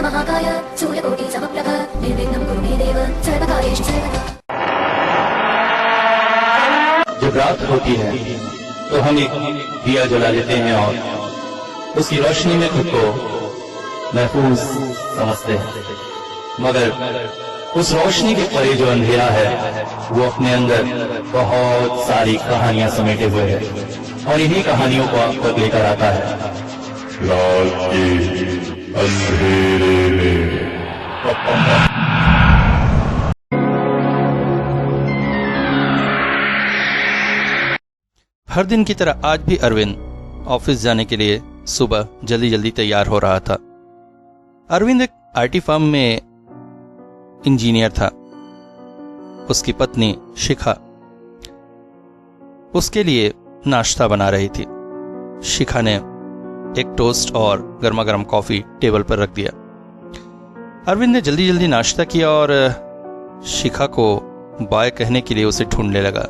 महाकाय सूर्यकोटि समप्रभ निर्विघ्नं कुरु मे देव सर्वकार्येषु सर्वदा। जब रात होती है तो हम एक दिया जला लेते हैं और उसकी रोशनी में खुद को महफूज समझते हैं, मगर उस रोशनी के परे जो अंधेरा है वो अपने अंदर बहुत सारी कहानियां समेटे हुए है और इन्हीं कहानियों को आप तक लेकर आता है रात के अंधेरे में। हर दिन की तरह आज भी अरविंद ऑफिस जाने के लिए सुबह जल्दी जल्दी तैयार हो रहा था। अरविंद एक आईटी फर्म में इंजीनियर था। उसकी पत्नी शिखा उसके लिए नाश्ता बना रही थी। शिखा ने एक टोस्ट और गर्मा गर्म कॉफी टेबल पर रख दिया। अरविंद ने जल्दी जल्दी नाश्ता किया और शिखा को बाय कहने के लिए उसे ढूंढने लगा।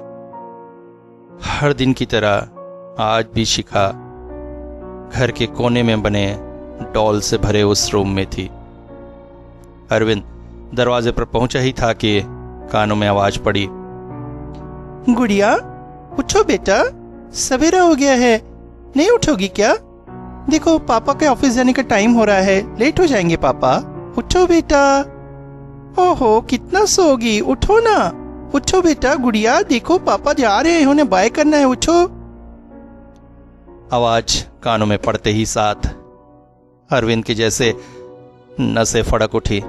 हर दिन की तरह आज भी शिखा घर के कोने में बने डॉल से भरे उस रूम में थी। अरविंद दरवाजे पर पहुंचा ही था कि कानों में आवाज पड़ी, गुड़िया उठो बेटा, सवेरा हो गया है, नहीं उठोगी क्या? देखो पापा के ऑफिस जाने का टाइम हो रहा है, लेट हो जाएंगे पापा, उठो बेटा। ओहो कितना सोगी, उठो ना, उठो बेटा। गुड़िया देखो पापा जा रहे हैं, उन्हें बाय करना है, उठो। आवाज कानों में पड़ते ही साथ अरविंद के जैसे नसें फड़क उठी।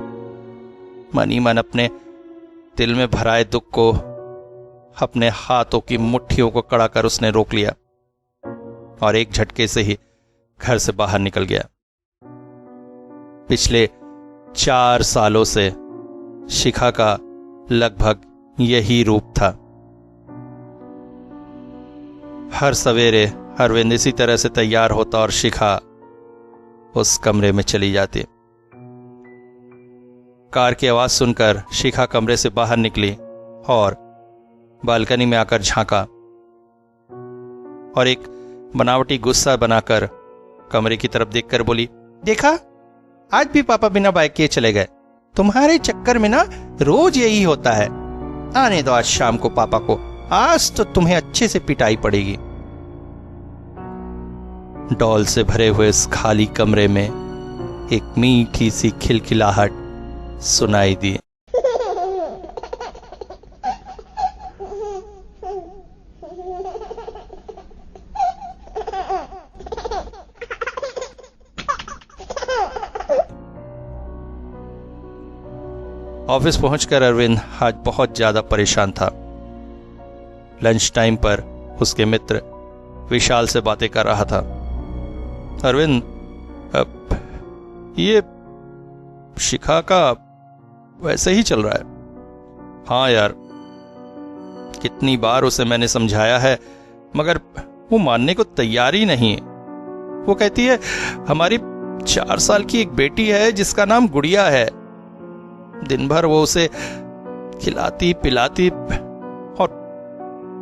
मन ही मन अपने दिल में भराए दुख को अपने हाथों की मुट्ठियों को कड़ा कर उसने रोक लिया और एक झटके से ही घर से बाहर निकल गया। पिछले 4 सालों से शिखा का लगभग यही रूप था। हर सवेरे अरविंद इसी तरह से तैयार होता और शिखा उस कमरे में चली जाती। कार की आवाज सुनकर शिखा कमरे से बाहर निकली और बालकनी में आकर झांका और एक बनावटी गुस्सा बनाकर कमरे की तरफ देखकर बोली, देखा आज भी पापा बिना बाइक किए चले गए। तुम्हारे चक्कर में ना रोज यही होता है। आने दो आज शाम को पापा को, आज तो तुम्हें अच्छे से पिटाई पड़ेगी। डॉल से भरे हुए इस खाली कमरे में एक मीठी सी खिलखिलाहट सुनाई दी। ऑफिस पहुंचकर अरविंद आज बहुत ज्यादा परेशान था। लंच टाइम पर उसके मित्र विशाल से बातें कर रहा था। अरविंद, ये शिखा का वैसे ही चल रहा है। हाँ यार, कितनी बार उसे मैंने समझाया है मगर वो मानने को तैयार ही नहीं है। वो कहती है हमारी 4 साल की एक बेटी है जिसका नाम गुड़िया है। दिन भर वो उसे खिलाती पिलाती और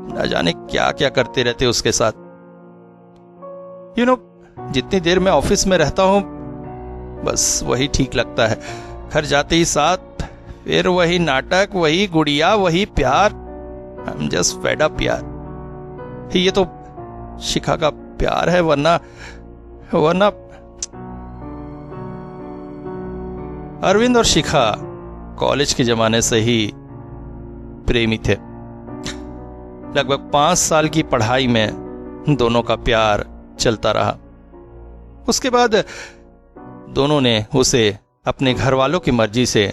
न जाने क्या क्या करते रहते उसके साथ। जितनी देर मैं ऑफिस में रहता हूं बस वही ठीक लगता है। घर जाते ही साथ फिर वही नाटक, वही गुड़िया, वही प्यार। I am just fed up यार। ये तो शिखा का प्यार है, वरना अरविंद और शिखा कॉलेज के जमाने से ही प्रेमी थे। लगभग 5 साल की पढ़ाई में दोनों का प्यार चलता रहा। उसके बाद दोनों ने उसे अपने घर वालों की मर्जी से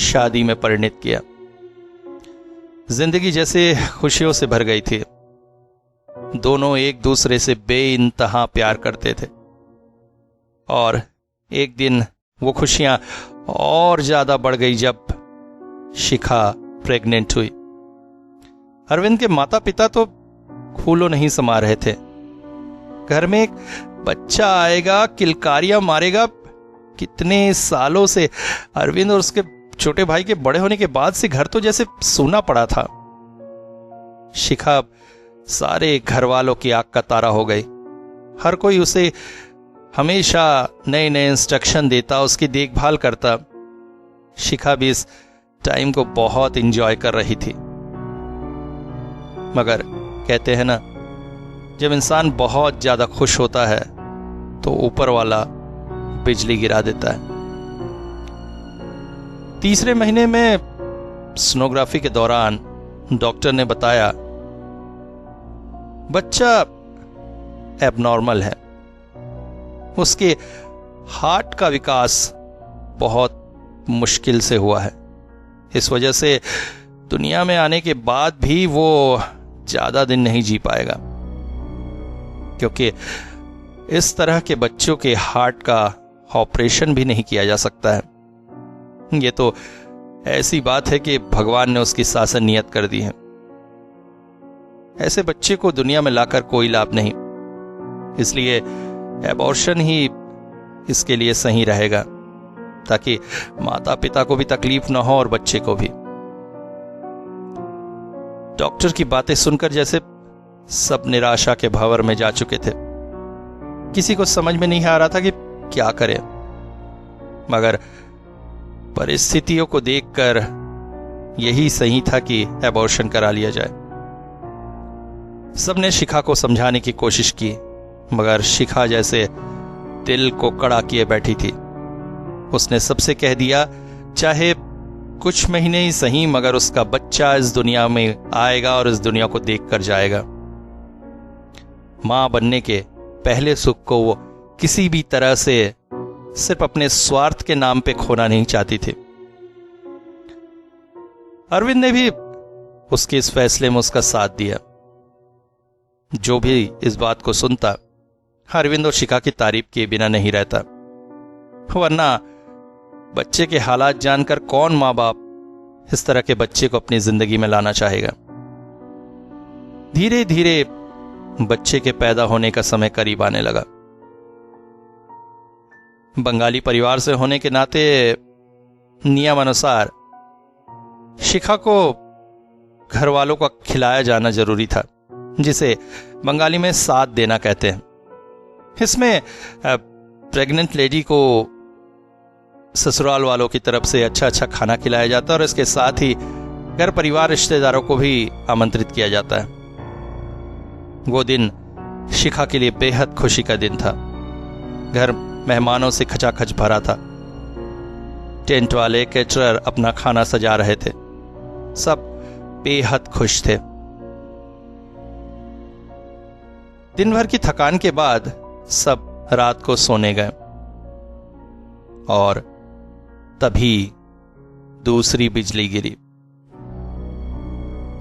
शादी में परिणित किया। जिंदगी जैसे खुशियों से भर गई थी। दोनों एक दूसरे से बेइंतहा प्यार करते थे और एक दिन वो खुशियां और ज्यादा बढ़ गई जब शिखा प्रेग्नेंट हुई। अरविंद के माता पिता तो फूलों नहीं समा रहे थे। घर में एक बच्चा आएगा, किलकारियां मारेगा। कितने सालों से अरविंद और उसके छोटे भाई के बड़े होने के बाद से घर तो जैसे सूना पड़ा था। शिखा सारे घर वालों की आंख का तारा हो गई। हर कोई उसे हमेशा नए नए इंस्ट्रक्शन देता, उसकी देखभाल करता। शिखा भी इस टाइम को बहुत एंजॉय कर रही थी। मगर कहते हैं ना, जब इंसान बहुत ज्यादा खुश होता है तो ऊपर वाला बिजली गिरा देता है। तीसरे महीने में सोनोग्राफी के दौरान डॉक्टर ने बताया बच्चा एबनॉर्मल है, उसके हार्ट का विकास बहुत मुश्किल से हुआ है। इस वजह से दुनिया में आने के बाद भी वो ज्यादा दिन नहीं जी पाएगा, क्योंकि इस तरह के बच्चों के हार्ट का ऑपरेशन भी नहीं किया जा सकता है। ये तो ऐसी बात है कि भगवान ने उसकी शासन नियत कर दी है। ऐसे बच्चे को दुनिया में लाकर कोई लाभ नहीं, इसलिए एबॉर्शन ही इसके लिए सही रहेगा, ताकि माता पिता को भी तकलीफ ना हो और बच्चे को भी। डॉक्टर की बातें सुनकर जैसे सब निराशा के भंवर में जा चुके थे। किसी को समझ में नहीं आ रहा था कि क्या करें, मगर परिस्थितियों को देखकर यही सही था कि एबॉर्शन करा लिया जाए। सबने शिखा को समझाने की कोशिश की, मगर शिखा जैसे दिल को कड़ा किए बैठी थी। उसने सबसे कह दिया चाहे कुछ महीने ही सही, मगर उसका बच्चा इस दुनिया में आएगा और इस दुनिया को देखकर जाएगा। मां बनने के पहले सुख को वो किसी भी तरह से सिर्फ अपने स्वार्थ के नाम पे खोना नहीं चाहती थी। अरविंद ने भी उसके इस फैसले में उसका साथ दिया। जो भी इस बात को सुनता, अरविंद और शिखा की तारीफ किए बिना नहीं रहता, वरना बच्चे के हालात जानकर कौन मां बाप इस तरह के बच्चे को अपनी जिंदगी में लाना चाहेगा। धीरे धीरे बच्चे के पैदा होने का समय करीब आने लगा। बंगाली परिवार से होने के नाते नियम अनुसार शिखा को घर वालों का खिलाया जाना जरूरी था, जिसे बंगाली में साथ देना कहते हैं। इसमें प्रेग्नेंट लेडी को ससुराल वालों की तरफ से अच्छा अच्छा खाना खिलाया जाता है और इसके साथ ही घर परिवार रिश्तेदारों को भी आमंत्रित किया जाता है। वो दिन शिखा के लिए बेहद खुशी का दिन था। घर मेहमानों से खचाखच भरा था। टेंट वाले कैटरर अपना खाना सजा रहे थे। सब बेहद खुश थे। दिन भर की थकान के बाद सब रात को सोने गए और तभी दूसरी बिजली गिरी।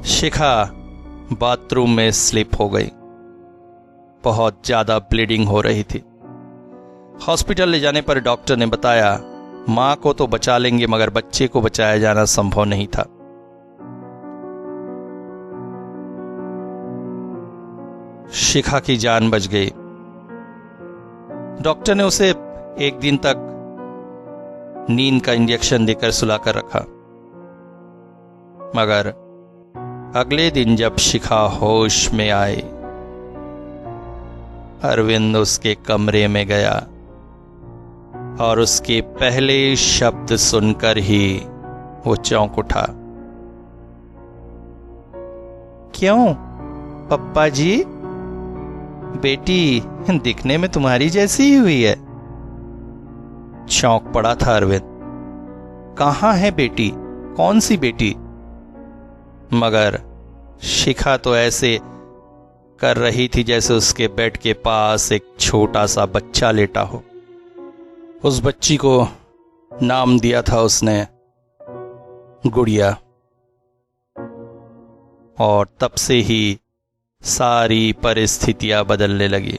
शिखा बाथरूम में स्लिप हो गई। बहुत ज्यादा ब्लीडिंग हो रही थी। हॉस्पिटल ले जाने पर डॉक्टर ने बताया मां को तो बचा लेंगे, मगर बच्चे को बचाया जाना संभव नहीं था। शिखा की जान बच गई। डॉक्टर ने उसे एक दिन तक नींद का इंजेक्शन देकर सुलाकर रखा, मगर अगले दिन जब शिखा होश में आई, अरविंद उसके कमरे में गया और उसके पहले शब्द सुनकर ही वो चौंक उठा। क्यों पप्पा जी, बेटी दिखने में तुम्हारी जैसी ही हुई है। चौंक पड़ा था अरविंद। कहां है बेटी? कौन सी बेटी? मगर शिखा तो ऐसे कर रही थी जैसे उसके बेड के पास एक छोटा सा बच्चा लेटा हो। उस बच्ची को नाम दिया था उसने गुड़िया, और तब से ही सारी परिस्थितियां बदलने लगी।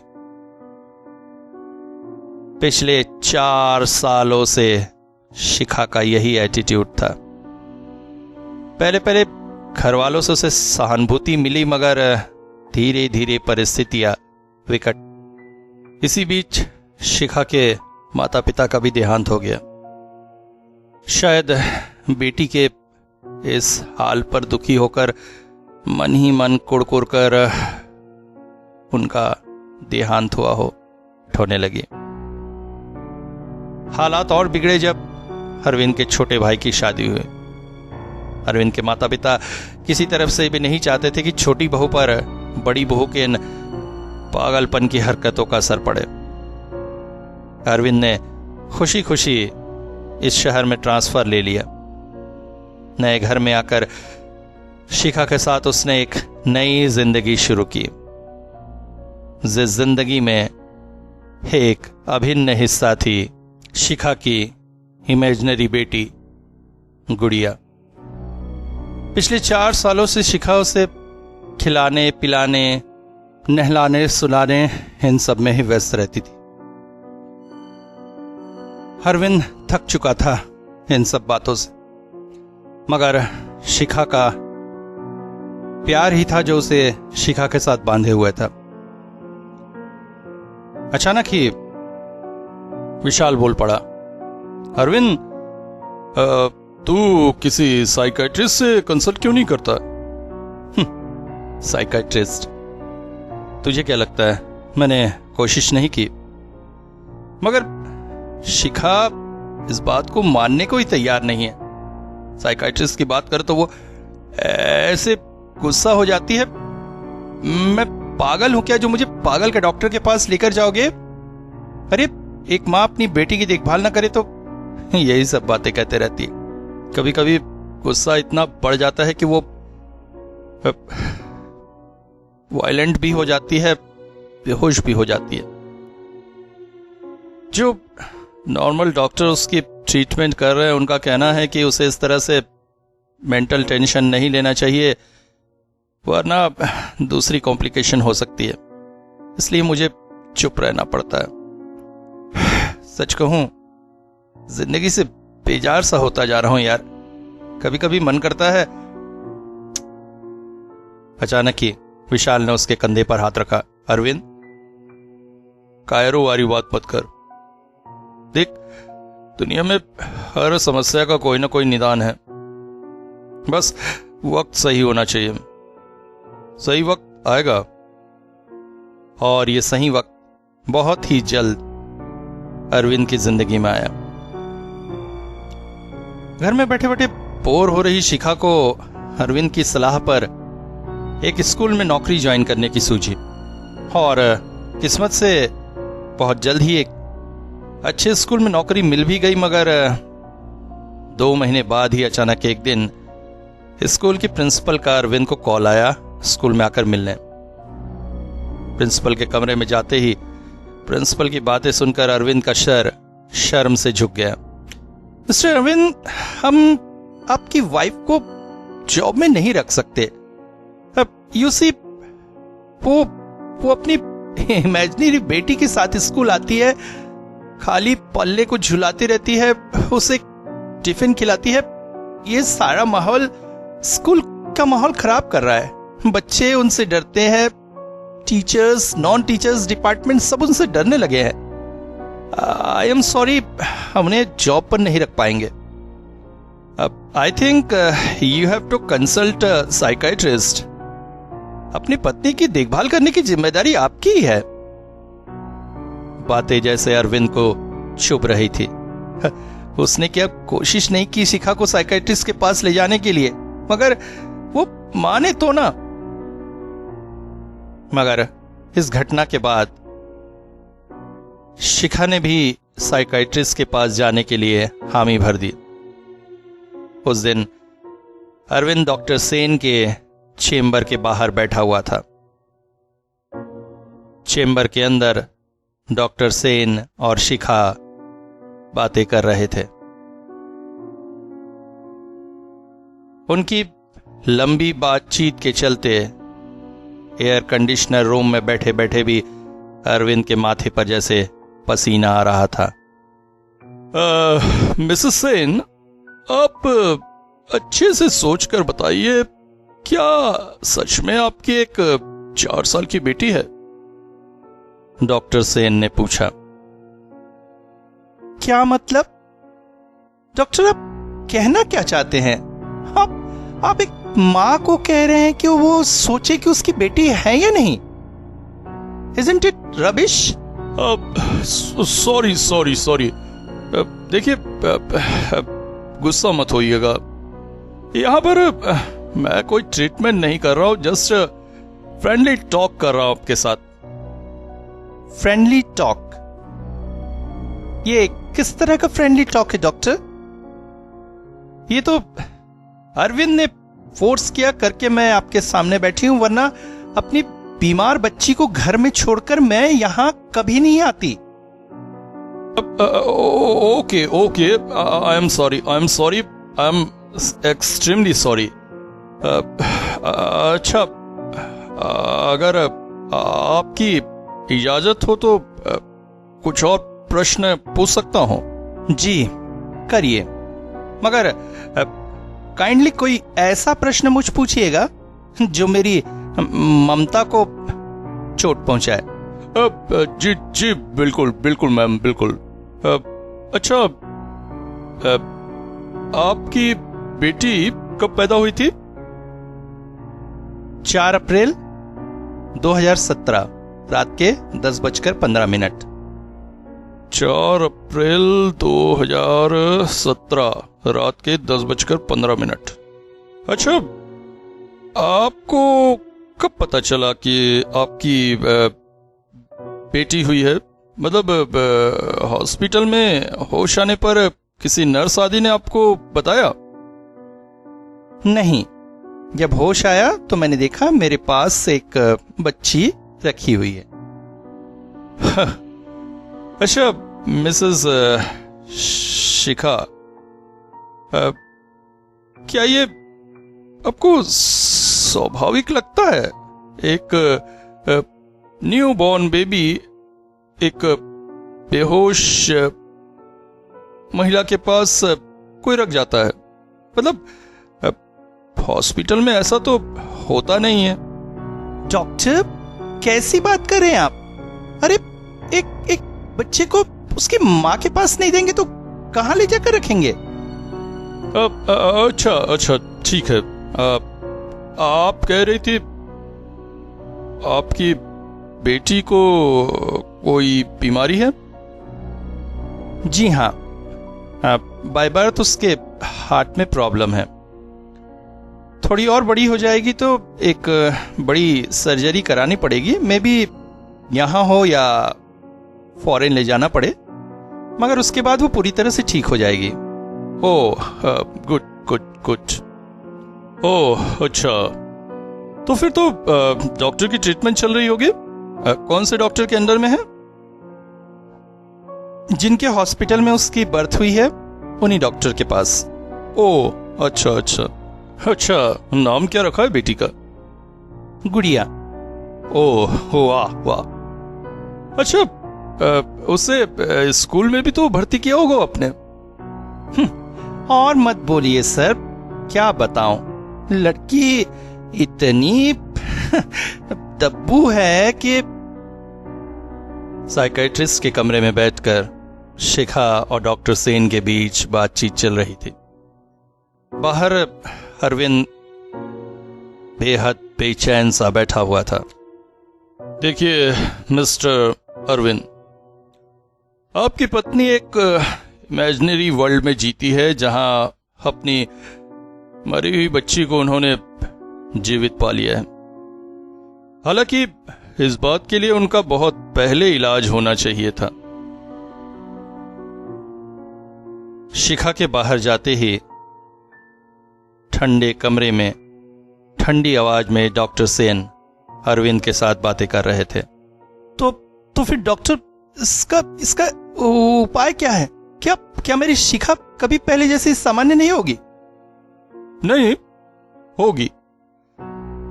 पिछले 4 सालों से शिखा का यही एटीट्यूड था। पहले पहले घर वालों से उसे सहानुभूति मिली, मगर धीरे धीरे परिस्थितियां विकट। इसी बीच शिखा के माता पिता का भी देहांत हो गया। शायद बेटी के इस हाल पर दुखी होकर मन ही मन कुड़कुड़ कर उनका देहांत हुआ हो, होने लगी। हालात और बिगड़े जब अरविंद के छोटे भाई की शादी हुई। अरविंद के माता पिता किसी तरफ से भी नहीं चाहते थे कि छोटी बहू पर बड़ी बहू के इन पागलपन की हरकतों का असर पड़े। अरविंद ने खुशी खुशी इस शहर में ट्रांसफर ले लिया। नए घर में आकर शिखा के साथ उसने एक नई जिंदगी शुरू की, जिस जिंदगी में एक अभिन्न हिस्सा थी शिखा की इमेजिनरी बेटी गुड़िया। पिछले 4 सालों से शिखा उसे खिलाने पिलाने नहलाने सुलाने इन सब में ही व्यस्त रहती थी। अरविंद थक चुका था इन सब बातों से, मगर शिखा का प्यार ही था जो उसे शिखा के साथ बांधे हुए था। अचानक ही विशाल बोल पड़ा, अरविंद तू किसी साइकियाट्रिस्ट से कंसल्ट क्यों नहीं करता? साइकियाट्रिस्ट? तुझे क्या लगता है मैंने कोशिश नहीं की? मगर शिखा इस बात को मानने को ही तैयार नहीं है। साइकियाट्रिस्ट की बात कर तो वो ऐसे गुस्सा हो जाती है, मैं पागल हूं क्या जो मुझे पागल के डॉक्टर के पास लेकर जाओगे? अरे एक माँ अपनी बेटी की देखभाल ना करे तो यही सब बातें कहते रहती है। कभी कभी गुस्सा इतना बढ़ जाता है कि वो वायलेंट भी हो जाती है, बेहोश भी हो जाती है। जो नॉर्मल डॉक्टर उसकी ट्रीटमेंट कर रहे हैं उनका कहना है कि उसे इस तरह से मेंटल टेंशन नहीं लेना चाहिए वरना दूसरी कॉम्प्लिकेशन हो सकती है, इसलिए मुझे चुप रहना पड़ता है। सच कहूं जिंदगी से बेजार सा होता जा रहा हूं यार। कभी कभी मन करता है। अचानक ही विशाल ने उसके कंधे पर हाथ रखा, अरविंद कायरो वारी बात मत कर। देख दुनिया में हर समस्या का कोई ना कोई निदान है, बस वक्त सही होना चाहिए। सही वक्त आएगा और ये सही वक्त बहुत ही जल्द अरविंद की जिंदगी में आया। घर में बैठे बैठे बोर हो रही शिखा को अरविंद की सलाह पर एक स्कूल में नौकरी ज्वाइन करने की सूझी और किस्मत से बहुत जल्द ही एक अच्छे स्कूल में नौकरी मिल भी गई। मगर 2 महीने बाद ही अचानक एक दिन स्कूल की प्रिंसिपल का अरविंद को कॉल आया स्कूल में आकर मिलने। प्रिंसिपल के कमरे में जाते ही प्रिंसिपल की बातें सुनकर अरविंद का सर शर्म से झुक गया। मिस्टर अरविंद, हम आपकी वाइफ को जॉब में नहीं रख सकते। यू सी वो अपनी इमेजिनरी बेटी के साथ स्कूल आती है, खाली पल्ले को झुलाती रहती है, उसे टिफिन खिलाती है। ये सारा माहौल स्कूल का माहौल खराब कर रहा है। बच्चे उनसे डरते हैं, टीचर्स नॉन टीचर्स डिपार्टमेंट सब उनसे डरने लगे हैं। आई एम सॉरी, हम उन्हें जॉब पर नहीं रख पाएंगे। I think you have to consult psychiatrist. अपनी पत्नी की देखभाल करने की जिम्मेदारी आपकी ही है। बातें जैसे अरविंद को चुभ रही थी। उसने क्या कोशिश नहीं की शिखा को साइकियाट्रिस्ट के पास ले जाने के लिए, मगर वो माने तो ना। मगर इस घटना के बाद शिखा ने भी साइकियाट्रिस्ट के पास जाने के लिए हामी भर दी। उस दिन अरविंद डॉक्टर सेन के चेंबर के बाहर बैठा हुआ था। चेंबर के अंदर डॉक्टर सेन और शिखा बातें कर रहे थे। उनकी लंबी बातचीत के चलते एयर कंडीशनर रूम में बैठे बैठे भी अरविंद के माथे पर जैसे पसीना आ रहा था। मिसेस सेन, आप अच्छे से सोचकर बताइए, क्या सच में आपकी एक 4 साल की बेटी है? डॉक्टर सेन ने पूछा। क्या मतलब? डॉक्टर, आप कहना क्या चाहते हैं? आप एक मां को कह रहे हैं कि वो सोचे कि उसकी बेटी है या नहीं? Isn't it rubbish? सॉरी, देखिए, गुस्सा मत होइएगा। यहाँ पर मैं कोई ट्रीटमेंट नहीं कर रहा हूँ, जस्ट फ्रेंडली टॉक कर रहा हूँ आपके साथ। Friendly talk? ये किस तरह का फ्रेंडली टॉक है डॉक्टर? ये तो अरविंद ने फोर्स किया करके मैं आपके सामने बैठी हूं, वरना अपनी बीमार बच्ची को घर में छोड़कर मैं यहां कभी नहीं आती। Okay okay, I am sorry, I am extremely sorry. अच्छा, अगर आपकी इजाजत हो तो कुछ और प्रश्न पूछ सकता हूं? जी करिए, मगर काइंडली कोई ऐसा प्रश्न मुझ पूछिएगा जो मेरी ममता को चोट पहुंचाए। जी जी बिल्कुल बिल्कुल मैम, बिल्कुल। अच्छा, आपकी बेटी कब पैदा हुई थी? 4 अप्रैल 2017 रात के 10:15। 4 अप्रैल 2017 रात के 10:15। अच्छा, आपको कब पता चला कि आपकी बेटी हुई है? मतलब हॉस्पिटल में होश आने पर किसी नर्स आदि ने आपको बताया? नहीं, जब होश आया तो मैंने देखा मेरे पास एक बच्ची रखी हुई है। अच्छा मिसेस शिखा, क्या ये आपको स्वाभाविक लगता है? एक न्यू बॉर्न बेबी एक बेहोश महिला के पास कोई रख जाता है। मतलब हॉस्पिटल में ऐसा तो होता नहीं है। डॉक्टर, कैसी बात कर रहे हैं आप? अरे एक बच्चे को उसकी माँ के पास नहीं देंगे तो कहाँ ले जाकर रखेंगे? अच्छा ठीक है। आप कह रही थी आपकी बेटी को कोई बीमारी है? जी हाँ, बाय बर्थ उसके हार्ट में प्रॉब्लम है। थोड़ी और बड़ी हो जाएगी तो एक बड़ी सर्जरी करानी पड़ेगी। मे बी यहाँ हो या फॉरेन ले जाना पड़े, मगर उसके बाद वो पूरी तरह से ठीक हो जाएगी। Oh good good good. Oh अच्छा, तो फिर तो डॉक्टर की ट्रीटमेंट चल रही होगी। कौन से डॉक्टर के अंडर में है? जिनके हॉस्पिटल में उसकी बर्थ हुई है उन्हीं डॉक्टर के पास। ओह अच्छा अच्छा अच्छा, नाम क्या रखा है बेटी का? गुड़िया। ओह वाह वाह। अच्छा, उसे स्कूल में भी तो भर्ती किया होगा आपने? और मत बोलिए सर, क्या बताऊं, लड़की इतनी दब्बू है कि। साइकियाट्रिस्ट के कमरे में बैठकर शिखा और डॉक्टर सेन के बीच बातचीत चल रही थी। बाहर अरविंद बेहद बेचैन सा बैठा हुआ था। देखिए मिस्टर अरविंद, आपकी पत्नी एक इमेजिनरी वर्ल्ड में जीती है जहां अपनी मरी हुई बच्ची को उन्होंने जीवित पा लिया है। हालांकि इस बात के लिए उनका बहुत पहले इलाज होना चाहिए था। शिखा के बाहर जाते ही ठंडे कमरे में ठंडी आवाज में डॉक्टर सेन अरविंद के साथ बातें कर रहे थे। तो फिर डॉक्टर, इसका उपाय क्या है? क्या मेरी शिखा कभी पहले जैसी सामान्य नहीं होगी? नहीं होगी,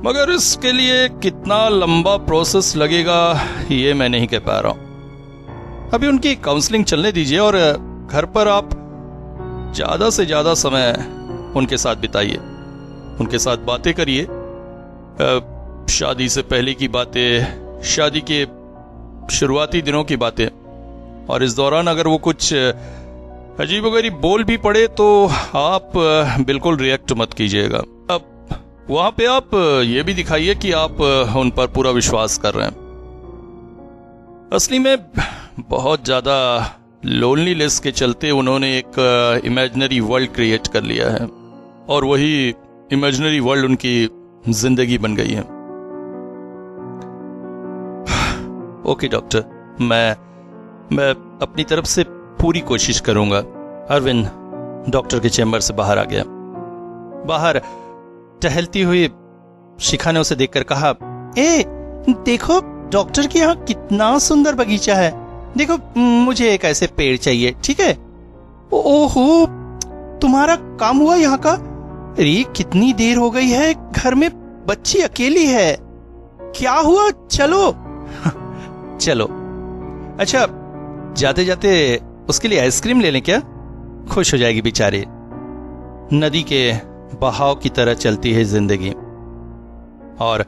मगर इसके लिए कितना लंबा प्रोसेस लगेगा ये मैं नहीं कह पा रहा हूं। अभी उनकी काउंसलिंग चलने दीजिए और घर पर आप ज्यादा से ज्यादा समय उनके साथ बिताइए, उनके साथ बातें करिए। शादी से पहले की बातें, शादी के शुरुआती दिनों की बातें, और इस दौरान अगर वो कुछ अजीबोगरीब बोल भी पड़े तो आप बिल्कुल रिएक्ट मत कीजिएगा। अब वहां पे आप ये भी दिखाइए कि आप उन पर पूरा विश्वास कर रहे हैं। असली में बहुत ज्यादा लोनलीनेस के चलते उन्होंने एक इमेजिनरी वर्ल्ड क्रिएट कर लिया है और वही इमेजिनरी वर्ल्ड उनकी जिंदगी बन गई है। ओके डॉक्टर, मैं अपनी तरफ से पूरी कोशिश करूंगा। अरविंद डॉक्टर के चैम्बर से बाहर आ गया। बाहर टहलती हुई शिखा ने उसे देखकर कहा, ए देखो डॉक्टर के यहाँ कितना सुंदर बगीचा है, देखो मुझे एक ऐसे पेड़ चाहिए, ठीक है? ओहो, तुम्हारा काम हुआ यहाँ का? अरे कितनी देर हो गई है, घर में बच्ची अकेली है, क्या हुआ? चलो चलो। अच्छा जाते जाते उसके लिए आइसक्रीम ले लें क्या? खुश हो जाएगी बेचारी। नदी के बहाव की तरह चलती है जिंदगी और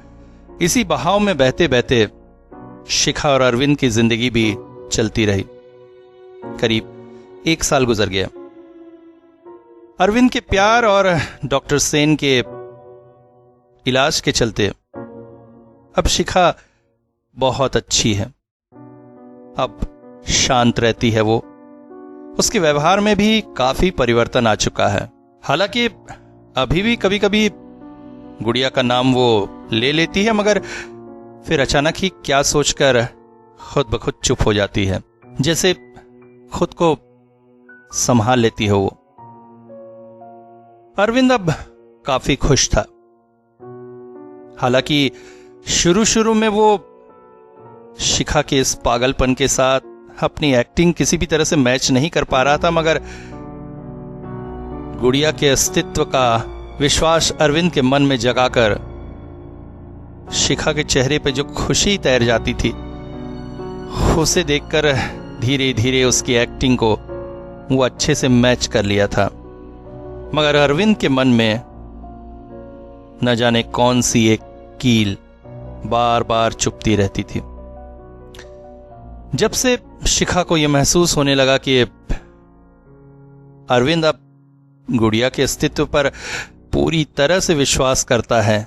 इसी बहाव में बहते बहते शिखा और अरविंद की जिंदगी भी चलती रही। करीब 1 साल गुजर गया। अरविंद के प्यार और डॉक्टर सेन के इलाज के चलते अब शिखा बहुत अच्छी है। अब शांत रहती है वो। उसके व्यवहार में भी काफी परिवर्तन आ चुका है। हालांकि अभी भी कभी कभी गुड़िया का नाम वो ले लेती है, मगर फिर अचानक ही क्या सोचकर खुद ब खुद चुप हो जाती है, जैसे खुद को संभाल लेती है वो। अरविंद अब काफी खुश था। हालांकि शुरू शुरू में वो शिखा के इस पागलपन के साथ अपनी एक्टिंग किसी भी तरह से मैच नहीं कर पा रहा था, मगर गुड़िया के अस्तित्व का विश्वास अरविंद के मन में जगाकर शिखा के चेहरे पे जो खुशी तैर जाती थी, उसे देखकर धीरे धीरे उसकी एक्टिंग को वो अच्छे से मैच कर लिया था। मगर अरविंद के मन में न जाने कौन सी एक कील बार बार चुभती रहती थी। जब से शिखा को यह महसूस होने लगा कि अरविंद अब गुड़िया के अस्तित्व पर पूरी तरह से विश्वास करता है,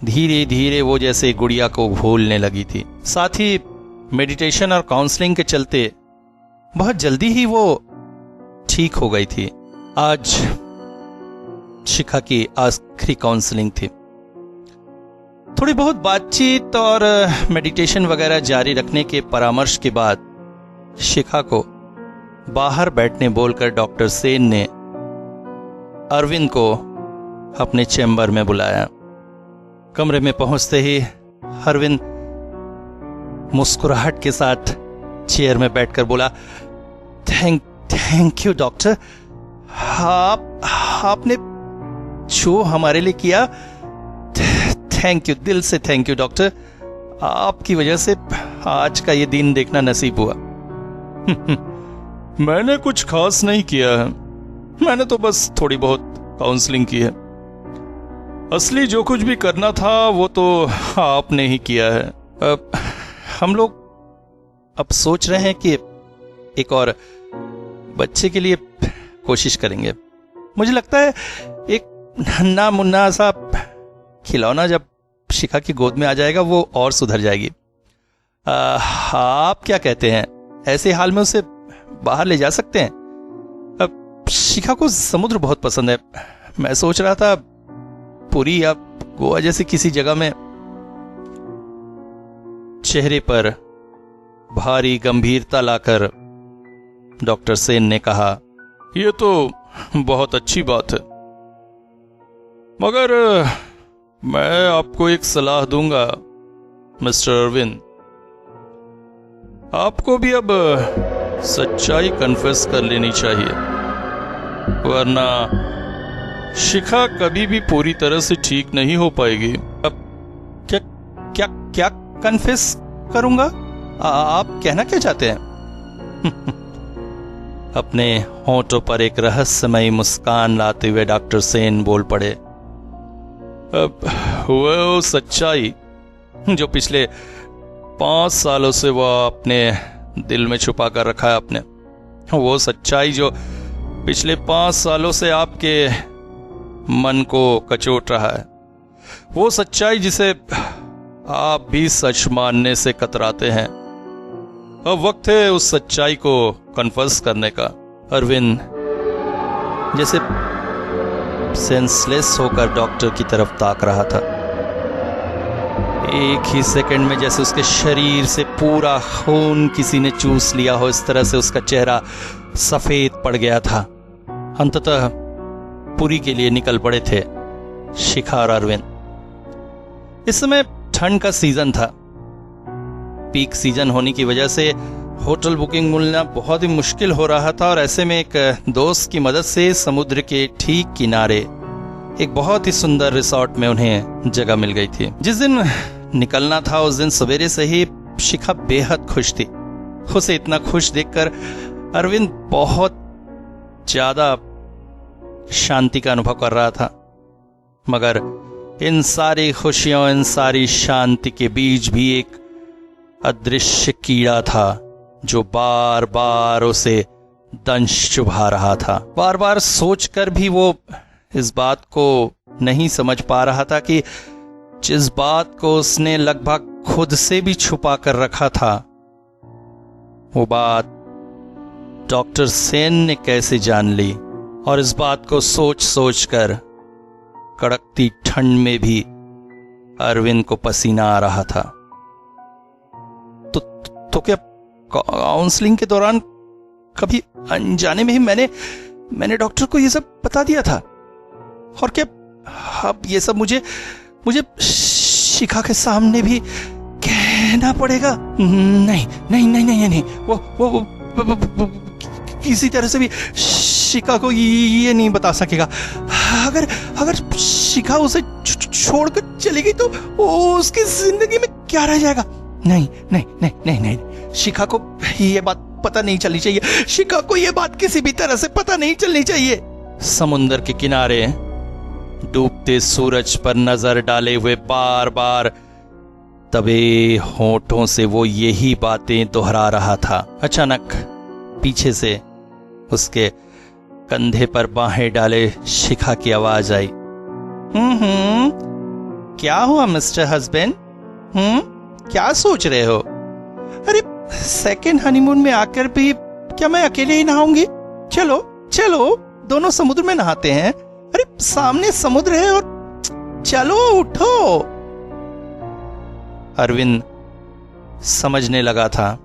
धीरे धीरे वो जैसे गुड़िया को भूलने लगी थी। साथ ही मेडिटेशन और काउंसलिंग के चलते बहुत जल्दी ही वो ठीक हो गई थी। आज शिखा की आखिरी काउंसलिंग थी। थोड़ी बहुत बातचीत और मेडिटेशन वगैरह जारी रखने के परामर्श के बाद शिखा को बाहर बैठने बोलकर डॉक्टर सेन ने अरविंद को अपने चैम्बर में बुलाया। कमरे में पहुंचते ही अरविंद मुस्कुराहट के साथ चेयर में बैठकर बोला, थैंक यू डॉक्टर, आपने जो हमारे लिए किया, थैंक यू, दिल से थैंक यू डॉक्टर। आपकी वजह से आज का ये दिन देखना नसीब हुआ। मैंने कुछ खास नहीं किया है, मैंने तो बस थोड़ी बहुत काउंसलिंग की है। असली जो कुछ भी करना था वो तो आपने ही किया है। हम लोग अब सोच रहे हैं कि एक और बच्चे के लिए कोशिश करेंगे। मुझे लगता है एक नन्हा मुन्ना सा खिलौना जब शिखा की गोद में आ जाएगा वो और सुधर जाएगी। आप क्या कहते हैं? ऐसे हाल में उसे बाहर ले जा सकते हैं? अब शिखा को समुद्र बहुत पसंद है। मैं सोच रहा था पुरी या गोवा जैसी किसी जगह में। चेहरे पर भारी गंभीरता लाकर डॉक्टर सेन ने कहा, यह तो बहुत अच्छी बात है, मगर मैं आपको एक सलाह दूंगा मिस्टर अरविंद। आपको भी अब सच्चाई कन्फेस कर लेनी चाहिए, वरना शिखा कभी भी पूरी तरह से ठीक नहीं हो पाएगी। अब क्या क्या क्या कन्फेस करूंगा? आप कहना क्या चाहते हैं? अपने होंठों पर एक रहस्यमयी मुस्कान लाते हुए डॉक्टर सेन बोल पड़े, अब वो सच्चाई जो पिछले 5 सालों से वो अपने दिल में छुपा कर रखा है आपने, वो सच्चाई जो पिछले 5 सालों से आपके मन को कचोट रहा है, वो सच्चाई जिसे आप भी सच मानने से कतराते हैं, अब वक्त है उस सच्चाई को कन्फर्स करने का। अरविंद जैसे सेंसलेस होकर डॉक्टर की तरफ ताक रहा था। एक ही सेकंड में जैसे उसके शरीर से पूरा खून किसी ने चूस लिया हो, इस तरह से उसका चेहरा सफेद पड़ गया था। अंततः पुरी के लिए निकल पड़े थे शिखा और अरविंद। इस समय ठंड का सीजन था। पीक सीजन होने की वजह से होटल बुकिंग मिलना बहुत ही मुश्किल हो रहा था और ऐसे में एक दोस्त की मदद से समुद्र के ठीक किनारे एक बहुत ही सुंदर रिसोर्ट में उन्हें जगह मिल गई थी। जिस दिन निकलना था उस दिन सवेरे से ही शिखा बेहद खुश थी। उसे इतना खुश देखकर अरविंद बहुत ज्यादा शांति का अनुभव कर रहा था। मगर इन सारी खुशियों, इन सारी शांति के बीच भी एक अदृश्य कीड़ा था जो बार बार उसे दंश चुभा रहा था। बार बार सोचकर भी वो इस बात को नहीं समझ पा रहा था कि जिस बात को उसने लगभग खुद से भी छुपा कर रखा था, वो बात डॉक्टर सेन ने कैसे जान ली। और इस बात को सोच सोच कर कड़कती ठंड में भी अरविंद को पसीना आ रहा था। तो क्या काउंसलिंग के दौरान कभी अनजाने में ही मैंने डॉक्टर को ये सब बता दिया था? और क्या अब ये सब मुझे शिखा के सामने भी कहना पड़ेगा? नहीं नहीं नहीं नहीं नहीं, वो किसी तरह से भी शिखा को ये नहीं बता सकेगा। अगर शिखा उसे छोड़कर चली गई तो उसकी जिंदगी में क्या रह जाएगा? नहीं नहीं नहीं नहीं नहीं, शिखा को ये बात पता नहीं चलनी चाहिए। शिखा को ये बात किसी भी तरह से पता नहीं चलनी चाहिए। समुद्र के किनारे डूबते सूरज पर नजर डाले हुए बार बार दबे होठों से वो यही बातें दोहरा रहा था। अचानक पीछे से उसके कंधे पर बाहें डाले शिखा की आवाज आई। क्या हुआ मिस्टर हस्बैंड? क्या सोच रहे हो? अरे सेकेंड हनीमून में आकर भी क्या मैं अकेले ही नहाऊंगी? चलो चलो दोनों समुद्र में नहाते हैं। अरे सामने समुद्र है और चलो उठो। अरविंद समझने लगा था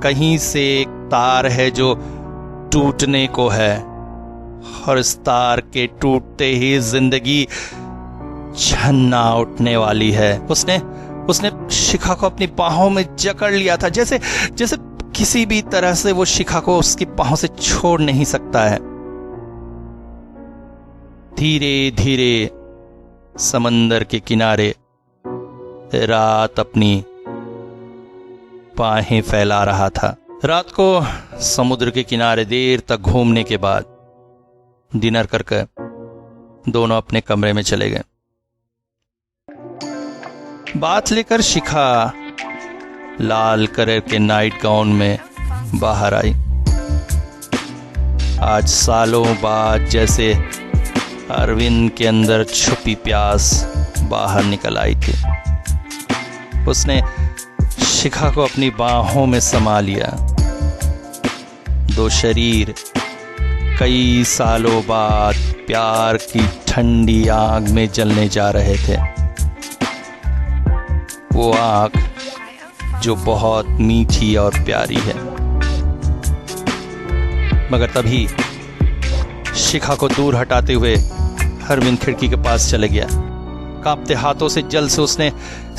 कहीं से एक तार है जो टूटने को है और इस तार के टूटते ही जिंदगी छन्ना उठने वाली है। उसने शिखा को अपनी बाहों में जकड़ लिया था, जैसे किसी भी तरह से वो शिखा को उसकी बाहों से छोड़ नहीं सकता है। धीरे धीरे समंदर के किनारे रात अपनी बाहें फैला रहा था। रात को समुद्र के किनारे देर तक घूमने के बाद डिनर करके दोनों अपने कमरे में चले गए। बात लेकर शिखा लाल कलर के नाइट गाउन में बाहर आई। आज सालों बाद जैसे अरविंद के अंदर छुपी प्यास बाहर निकल आई थी। उसने शिखा को अपनी बाहों में समा लिया। दो शरीर कई सालों बाद प्यार की ठंडी आग में जलने जा रहे थे। वो आग जो बहुत मीठी और प्यारी है। मगर तभी शिखा को दूर हटाते हुए अरविंद खिड़की के पास चले गया। कांपते हाथों से जल्द से उसने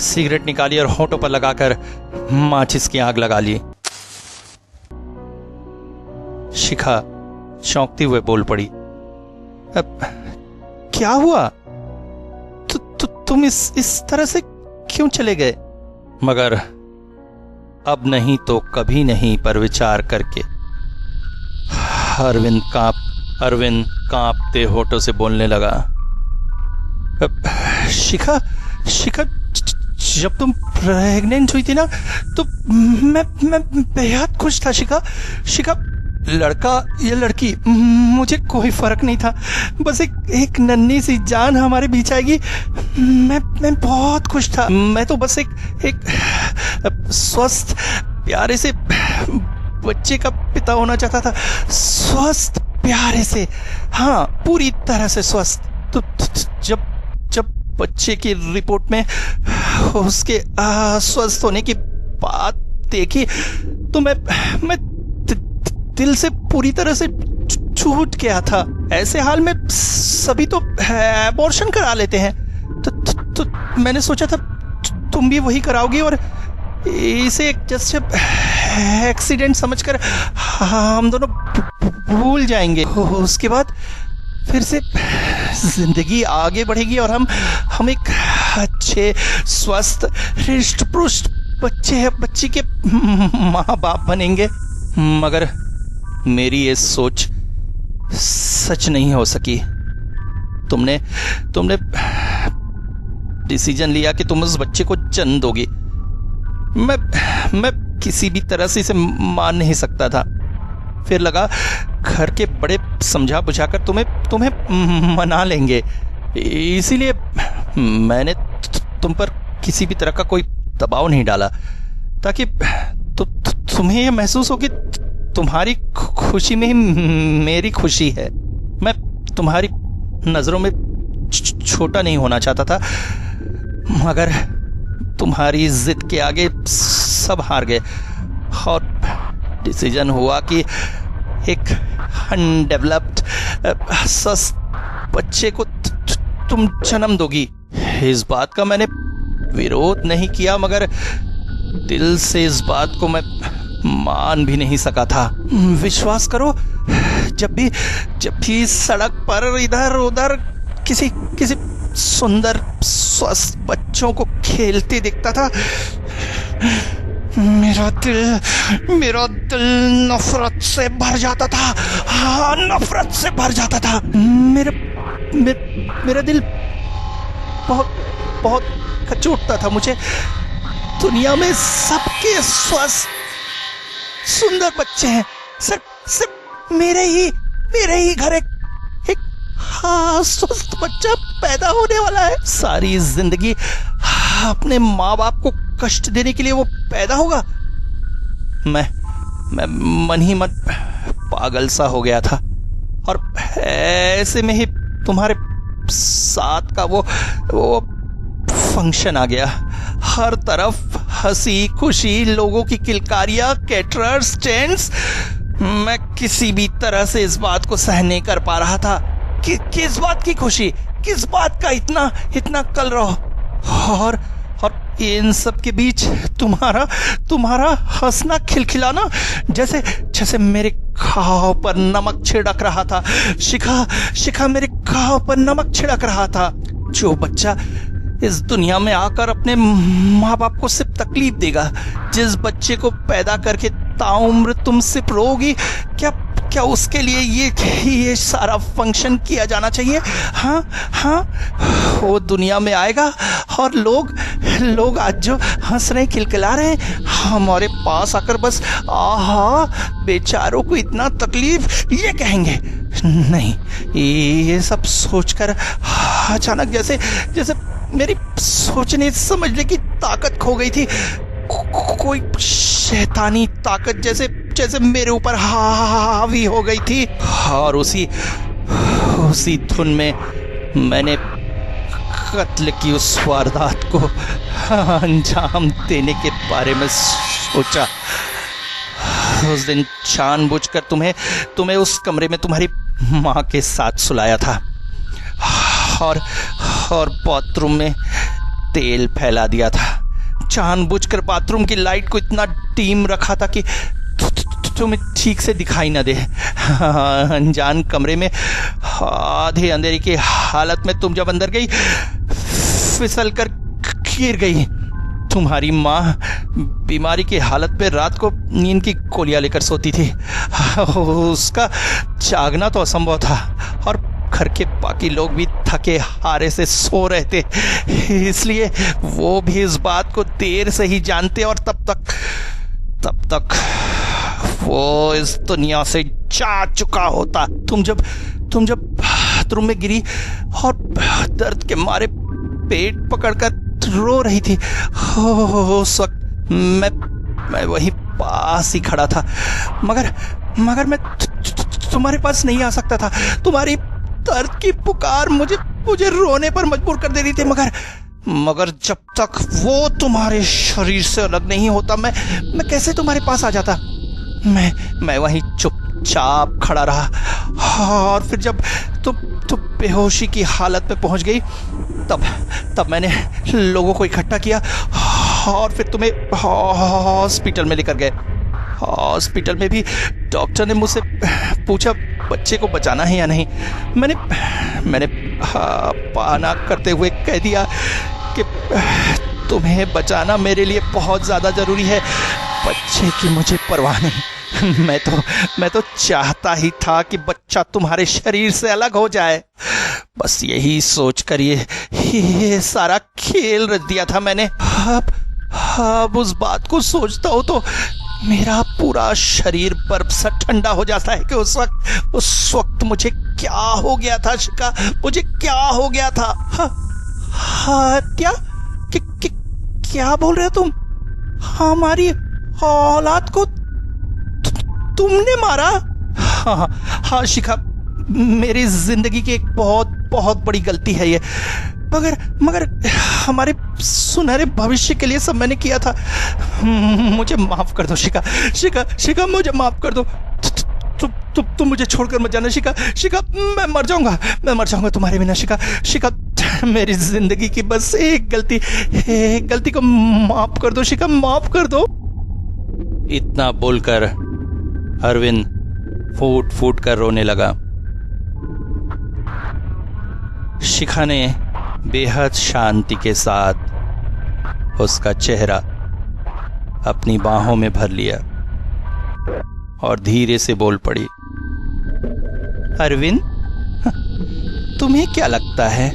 सिगरेट निकाली और होठों पर लगाकर माचिस की आग लगा ली। शिखा चौंकते हुए बोल पड़ी, अब क्या हुआ? तुम इस तरह से क्यों चले गए? मगर अब नहीं तो कभी नहीं पर विचार करके अरविंद कांपते होठों से बोलने लगा, शिखा जब तुम प्रेग्नेंट हुई थी ना तो मैं बेहद खुश था। शिखा लड़का या लड़की मुझे कोई फर्क नहीं था। बस एक नन्ही सी जान हमारे बीच आएगी, मैं बहुत खुश था। मैं तो बस एक स्वस्थ प्यारे से बच्चे का पिता होना चाहता था, स्वस्थ प्यारे से, हाँ पूरी तरह से स्वस्थ। तो जब जब बच्चे की रिपोर्ट में उसके स्वस्थ होने की बात देखी तो मैं दिल से पूरी तरह से छूट गया था। ऐसे हाल में सभी तो अबॉर्शन करा लेते हैं, तो मैंने सोचा था तुम भी वही कराओगी और इसे एक जस्ट एक्सीडेंट समझकर हम दोनों भूल जाएंगे। उसके बाद फिर से जिंदगी आगे बढ़ेगी और हम एक अच्छे स्वस्थ हृष्ट पुष्ट बच्ची के माँ बाप बनेंगे। मगर मेरी ये सोच सच नहीं हो सकी। तुमने डिसीजन लिया कि तुम उस बच्चे को जन्म दोगी। मैं किसी भी तरह से इसे मान नहीं सकता था। फिर लगा घर के बड़े समझा बुझाकर तुम्हें मना लेंगे, इसीलिए मैंने तुम पर किसी भी तरह का कोई दबाव नहीं डाला, ताकि तुम्हें यह महसूस हो कि तुम्हारी खुशी में ही मेरी खुशी है। मैं तुम्हारी नजरों में छोटा नहीं होना चाहता था, मगर तुम्हारी जिद के आगे सब हार गए और डिसीजन हुआ कि एक अनडेवलप्ड स्वस्थ बच्चे को तुम जन्म दोगी। इस बात का मैंने विरोध नहीं किया, मगर दिल से इस बात को मैं मान भी नहीं सका था। विश्वास करो, जब भी सड़क पर इधर उधर किसी सुंदर स्वस्थ बच्चों को खेलते दिखता था, मेरा दिल नफरत से भर जाता था। हाँ, नफरत से भर जाता था। मेरा दिल बहुत कचोटता था। मुझे दुनिया में सबके स्वस्थ सुंदर बच्चे हैं, सिर्फ मेरे ही घर एक स्वस्थ बच्चा पैदा होने वाला है। सारी जिंदगी अपने माँ बाप को कष्ट देने के लिए वो पैदा होगा। मैं मन ही मन पागल सा हो गया था, और ऐसे में ही तुम्हारे साथ का वो फंक्शन आ गया। हर तरफ हंसी खुशी, लोगों की किलकारियां, कैटरर्स, टेंट्स। मैं किसी भी तरह से इस बात को सहन नहीं कर पा रहा था कि किस बात की खुशी, किस बात का इतना कलरव, और इन सब के बीच तुम्हारा हंसना, खिलखिलाना, जैसे मेरे घाव पर नमक छिड़क रहा था। शिखा मेरे घाव पर नमक छिड़क रहा था। जो बच्चा इस दुनिया में आकर अपने माँ बाप को सिर्फ तकलीफ देगा, जिस बच्चे को पैदा करके ताउम्र तुम सिर्फ रोगी, क्या उसके लिए ये सारा फंक्शन किया जाना चाहिए? हाँ, वो दुनिया में आएगा और लोग आज जो हंस रहे, खिलखिला रहे हैं, हमारे पास आकर बस आहा बेचारों को इतना तकलीफ, ये कहेंगे। नहीं, ये सब सोचकर अचानक जैसे मेरी सोचने समझने की ताकत खो गई थी। कोई शैतानी ताकत जैसे मेरे ऊपर हावी हो गई थी, और उसी धुन में मैंने कत्ल की उस वारदात को अंजाम देने के बारे में सोचा। उस दिन जानबूझकर तुम्हें उस कमरे में तुम्हारी माँ के साथ सुलाया था, और बाथरूम में तेल फैला दिया था। जानबूझकर बाथरूम की लाइट को इतना डीम रखा था कि तुम्हें ठीक से दिखाई ना दे। अनजान कमरे में आधे अंधेरे की हालत में तुम जब अंदर गई, फिसल कर गिर गई। तुम्हारी माँ बीमारी की हालत में रात को नींद की गोलियां लेकर सोती थी। उसका जागना तो असंभव था, और घर के बाकी लोग भी थके हारे से सो रहे थे, इसलिए वो भी इस बात को देर से ही जानते, और तब तक वो इस दुनिया से जा चुका होता। तुम जब बाथरूम में गिरी और दर्द के मारे पेट पकड़कर रो रही थी, उस वक्त मैं वहीं पास ही खड़ा था, मगर मैं तुम्हारे पास नहीं आ सकता था। तुम्हारी दर्द की पुकार मुझे रोने पर मजबूर कर दे रही थी, मगर जब तक वो तुम्हारे शरीर से अलग नहीं होता मैं कैसे तुम्हारे पास आ जाता। मैं वहीं चुपचाप खड़ा रहा, और फिर जब तुम बेहोशी की हालत में पहुंच गई तब मैंने लोगों को इकट्ठा किया और फिर तुम्हें हॉस्पिटल में लेकर गए। हॉस्पिटल में भी डॉक्टर ने मुझसे पूछा बच्चे को बचाना है या नहीं। मैंने पाना करते हुए कह दिया कि तुम्हें बचाना मेरे लिए बहुत ज़्यादा ज़रूरी है, बच्चे की मुझे परवाह नहीं। मैं तो चाहता ही था कि बच्चा तुम्हारे शरीर से अलग हो जाए। बस यही सोचकर ये सारा खेल रच दिया था मैंने। अब उस बात को सोचता हूँ तो मेरा पूरा शरीर बर्फ सा ठंडा हो जाता है कि उस वक्त मुझे क्या हो गया था शिखा, मुझे क्या हो गया था। हत्या? क्या बोल रहे हो तुम? हमारी औलाद को तुमने मारा? हाँ शिखा, मेरी जिंदगी की एक बहुत बड़ी गलती है ये, मगर हमारे सुनहरे भविष्य के लिए सब मैंने किया था। मुझे माफ कर दो शिखा, मुझे माफ कर दो। तुम मुझे छोड़कर मत जाना शिखा, मैं मर जाऊंगा तुम्हारे बिना शिखा, मेरी जिंदगी की बस एक गलती को माफ कर दो शिखा, माफ कर दो। इतना बोलकर अरविंद फूट कर रोने लगा। शिखा ने बेहद शांति के साथ उसका चेहरा अपनी बाहों में भर लिया और धीरे से बोल पड़ी, अरविंद, तुम्हें क्या लगता है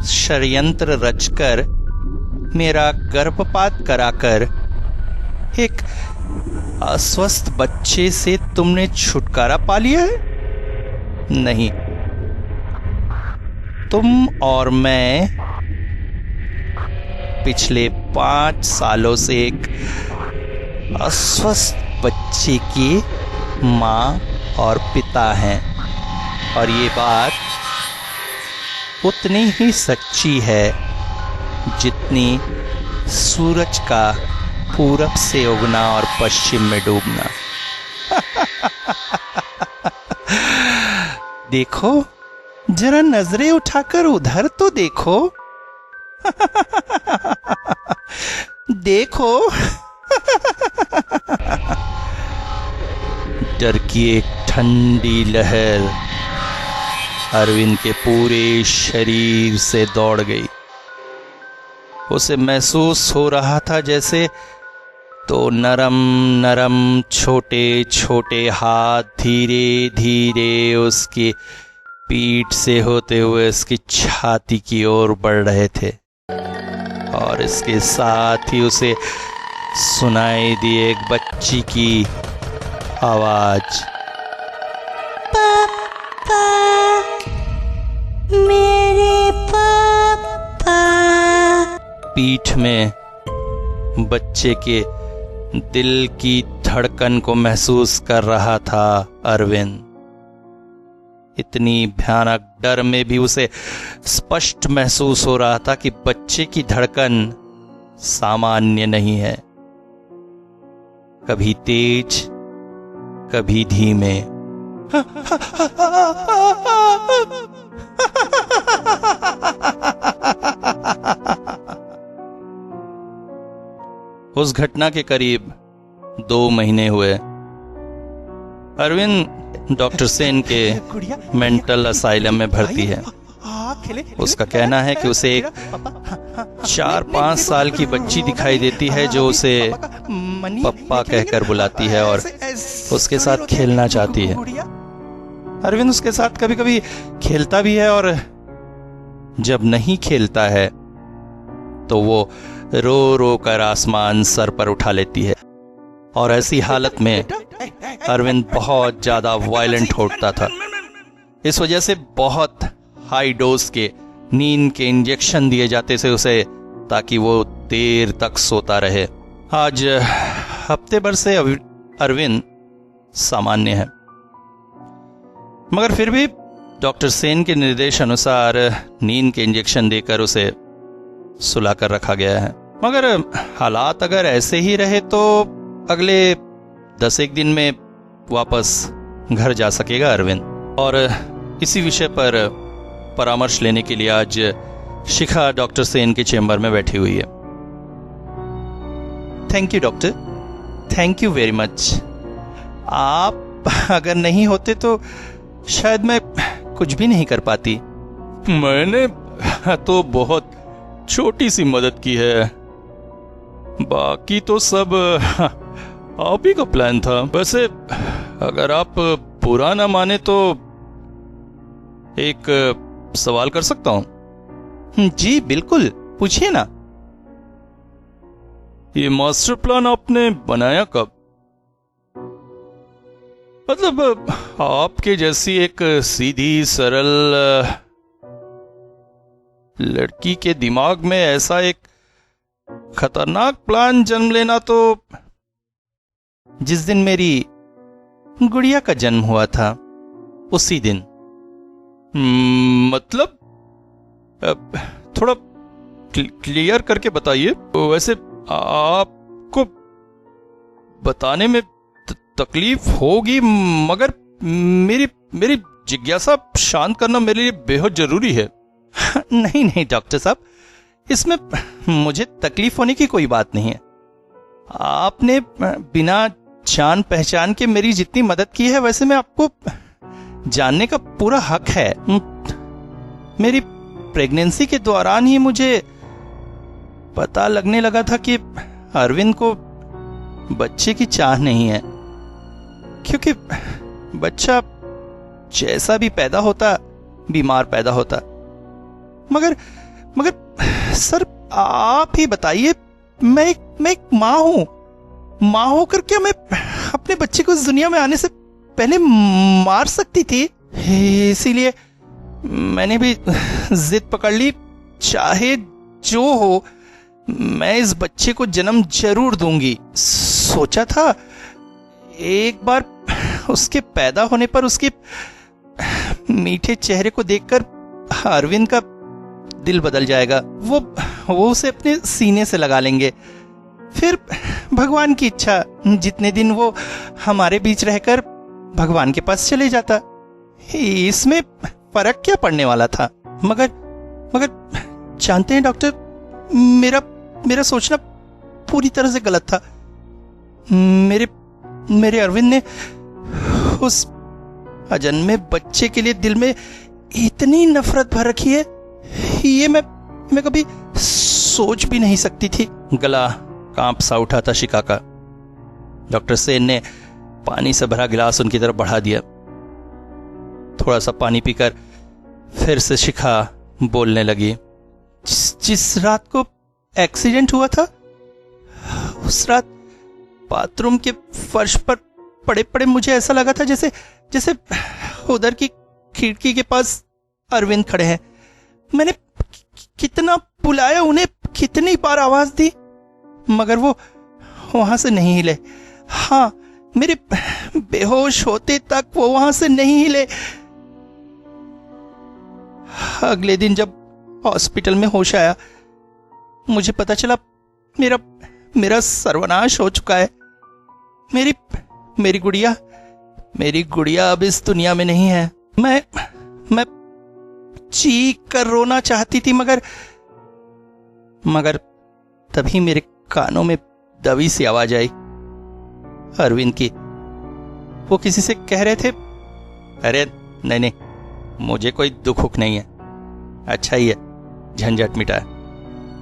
षड्यंत्र रचकर मेरा गर्भपात कराकर एक अस्वस्थ बच्चे से तुमने छुटकारा पा लिया है? नहीं, तुम और मैं पिछले 5 सालों से एक अस्वस्थ बच्चे की माँ और पिता हैं, और ये बात उतनी ही सच्ची है जितनी सूरज का पूरब से उगना और पश्चिम में डूबना। देखो, जरा नजरें उठाकर उधर तो देखो। देखो। डर की एक ठंडी लहर अरविंद के पूरे शरीर से दौड़ गई। उसे महसूस हो रहा था जैसे तो नरम छोटे छोटे हाथ धीरे धीरे उसकी पीठ से होते हुए उसकी छाती की ओर बढ़ रहे थे, और इसके साथ ही उसे सुनाई दी एक बच्ची की आवाज, पापा, मेरे पापा। पीठ में बच्चे के दिल की धड़कन को महसूस कर रहा था अरविंद। इतनी भयानक डर में भी उसे स्पष्ट महसूस हो रहा था कि बच्चे की धड़कन सामान्य नहीं है, कभी तेज कभी धीमे। उस घटना के करीब 2 महीने हुए। अरविंद डॉक्टर सेन के मेंटल असाइलम में भर्ती है। उसका कहना है कि उसे एक 4-5 साल की बच्ची दिखाई देती है जो उसे पप्पा कहकर बुलाती है और उसके साथ खेलना चाहती है। अरविंद उसके साथ कभी कभी खेलता भी है, और जब नहीं खेलता है तो वो रो रो कर आसमान सर पर उठा लेती है, और ऐसी हालत में अरविंद बहुत ज्यादा वायलेंट होता था। इस वजह से बहुत हाई डोज के नींद के इंजेक्शन दिए जाते थे उसे, ताकि वो देर तक सोता रहे। आज हफ्ते भर से अरविंद सामान्य है, मगर फिर भी डॉक्टर सेन के निर्देश अनुसार नींद के इंजेक्शन देकर उसे सुला कर रखा गया है। मगर हालात अगर ऐसे ही रहे तो अगले 10 दिन में वापस घर जा सकेगा अरविंद। और इसी विषय पर परामर्श लेने के लिए आज शिखा डॉक्टर सेन के चेंबर में बैठी हुई है। Thank you doctor, thank you very much. आप अगर नहीं होते तो शायद मैं कुछ भी नहीं कर पाती। मैंने तो बहुत छोटी सी मदद की है, बाकी तो सब आप ही का प्लान था। वैसे अगर आप बुरा ना माने तो एक सवाल कर सकता हूं? जी बिल्कुल, पूछिए ना। ये मास्टर प्लान आपने बनाया कब? मतलब आपके जैसी एक सीधी सरल लड़की के दिमाग में ऐसा एक खतरनाक प्लान जन्म लेना तो जिस दिन मेरी गुड़िया का जन्म हुआ था उसी दिन। मतलब थोड़ा क्लियर करके बताइए। वैसे आपको बताने में तकलीफ होगी, मगर मेरी जिज्ञासा शांत करना मेरे लिए बेहद जरूरी है। नहीं नहीं डॉक्टर साहब, इसमें मुझे तकलीफ होने की कोई बात नहीं है। आपने बिना जान पहचान के मेरी जितनी मदद की है, वैसे में आपको जानने का पूरा हक है। मेरी प्रेगनेंसी के दौरान ही मुझे पता लगने लगा था कि अरविंद को बच्चे की चाह नहीं है, क्योंकि बच्चा जैसा भी पैदा होता बीमार पैदा होता। मगर सर आप ही बताइए, मैं एक माँ हूं। माँ होकर क्या मैं अपने बच्चे को इस दुनिया में आने से पहले मार सकती थी? इसीलिए मैंने भी जिद पकड़ ली, चाहे जो हो मैं इस बच्चे को जन्म जरूर दूंगी। सोचा था एक बार उसके पैदा होने पर उसके मीठे चेहरे को देखकर अरविंद का दिल बदल जाएगा, वो उसे अपने सीने से लगा लेंगे। फिर भगवान की इच्छा, जितने दिन वो हमारे बीच रहकर भगवान के पास चले जाता। इसमें फर्क क्या पड़ने वाला था? मगर जानते हैं डॉक्टर, मेरा सोचना पूरी तरह से गलत था। मेरे अरविंद ने उस अजन्मे बच्चे के लिए दिल में इतनी नफरत भर रखी है, ये मैं कभी सोच भी नहीं सकती थी। गला कांप सा उठा था शिखा का। डॉक्टर सेन ने पानी से भरा गिलास उनकी तरफ बढ़ा दिया। थोड़ा सा पानी पीकर फिर से शिखा बोलने लगी। जिस रात को एक्सीडेंट हुआ था, उस रात बाथरूम के फर्श पर पड़े पड़े मुझे ऐसा लगा था जैसे उधर की खिड़की के पास अरविंद खड़े हैं। मैंने कितना बुलाया उन्हें, कितनी बार आवाज दी, मगर वो वहां से नहीं हिले। हाँ, मेरे बेहोश होते तक वो वहां से नहीं हिले। अगले दिन जब हॉस्पिटल में होश आया, मुझे पता चला मेरा सर्वनाश हो चुका है। मेरी गुड़िया अब इस दुनिया में नहीं है। मैं चीख कर रोना चाहती थी, मगर तभी मेरे कानों में दबी सी आवाज आई, अरविंद की। वो किसी से कह रहे थे, अरे नहीं, मुझे कोई दुख नहीं है, अच्छा ही है, झंझट मिटा है।